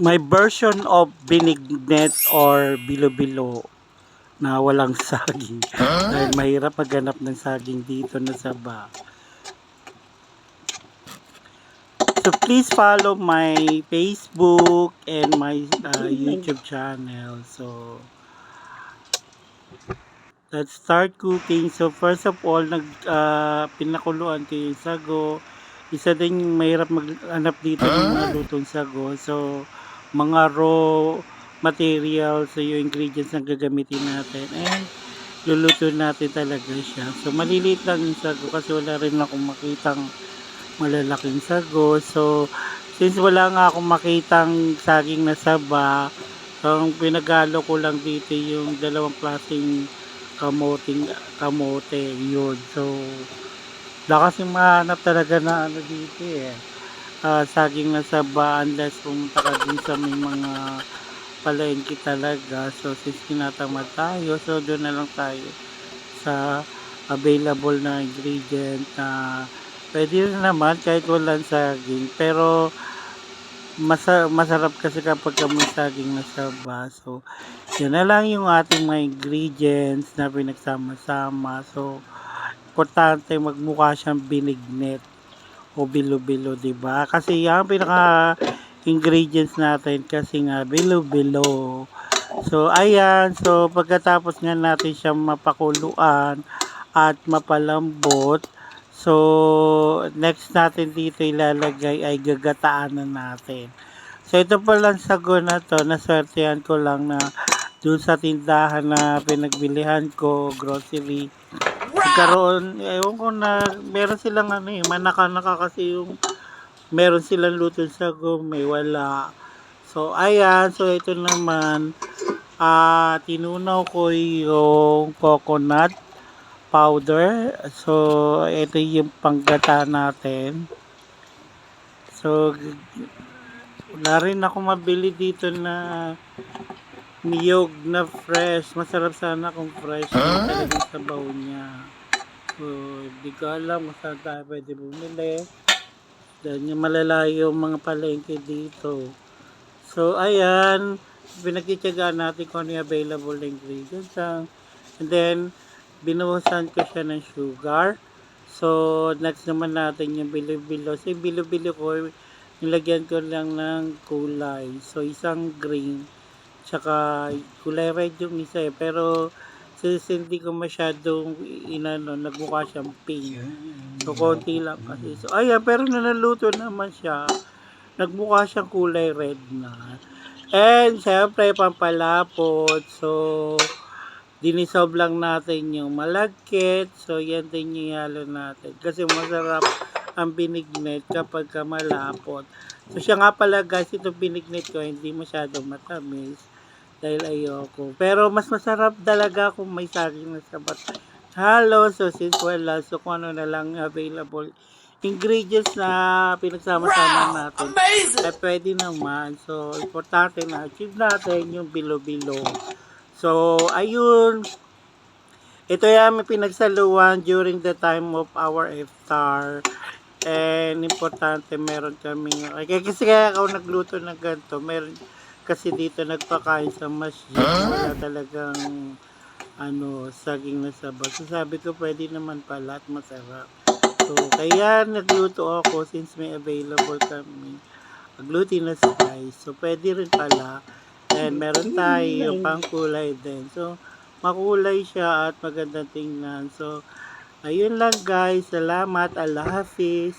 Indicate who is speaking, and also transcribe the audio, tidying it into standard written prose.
Speaker 1: My version of binignet or bilo-bilo na walang saging. Dahil mahirap maghanap ng saging dito na Saba. So please follow my Facebook and my YouTube channel. So let's start cooking. So first of all, pinakuluan ko yung sago. Isa din yung mahirap maghanap dito ng mga lutong sago. So mga raw materials, so yung ingredients na gagamitin natin. And luluto natin talaga siya. So maliliit lang yung sago kasi wala rin akong makitang malalaking sago. So since wala nga akong makitang saging na saba, so ang pinagalo ko lang dito yung dalawang klaseng kamote yun. So wala kasing mahanap talaga na ano dito saging na saba unless pumunta ka din sa may mga palengke talaga. So since tinatamad tayo, so doon na lang tayo sa available na ingredient na pwede rin naman kahit walang saging, pero masarap kasi kapag may saging na saba. So yun na lang yung ating mga ingredients na pinagsama-sama. So importante magmukha siyang binignet o bilo-bilo, diba? Kasi yung pinaka ingredients natin kasi nga bilo-bilo. So ayan, so pagkatapos nga natin siyang mapakuluan at mapalambot, so next natin dito ilalagay ay gagataan na natin. So ito palang sago na to, naswertehan ko lang na dun sa tindahan na pinagbilihan ko, grocery, karoon, ewan ko na, meron silang manaka-naka kasi yung meron silang lutong sago, may wala. So ayan, so ito naman, tinunaw ko yung coconut powder. So ito yung panggata natin. So wala rin ako mabili dito na niyog na fresh. Masarap sana kung fresh yung talagang sabaw niya. So hindi ko alam kung saan tayo pwede bumili. Dahil yung malalayo yung mga palengke dito. So ayan, pinagtitiyagaan natin kung ano yung available na ingredients. And then binuhusan ko siya ng sugar. So next naman natin yung bilo-bilo. So yung bilo-bilo ko, nilagyan ko lang ng kulay. So isang green, tsaka kulay red yung isa pero since hindi ko masyadong nagmukha siyang pink. So konti lang kasi. So ayan, pero nanaluto naman siya. Nagmukha siyang kulay red na. And syempre pampalapot. So dinisolve lang natin yung malagkit. So yan din yung halo natin. Kasi masarap ang binignet kapag malapot. So siya nga pala guys, itong binignet ko hindi masyadong matamis dahil ayoko. Pero mas masarap talaga kung may saging na sabat halo. So since wala, so kung ano na lang available ingredients na pinagsama-sama natin, ay pwede naman. So importante na achieve natin yung bilo-bilo. So ayun, ito yan may pinagsaluan during the time of our iftar. And importante meron kami, kasi kaya ako nagluto ng ganito, meron kasi dito nagpakain sa masjid, wala talagang saging na saba. So sabi ko pwede naman pala at masarap. So kaya nagluto ako since may available kami glutinous na spice. So pwede rin pala. And meron tayo pang kulay din. So makulay siya at magandang tingnan. So ayun lang guys. Salamat. Allah Hafiz.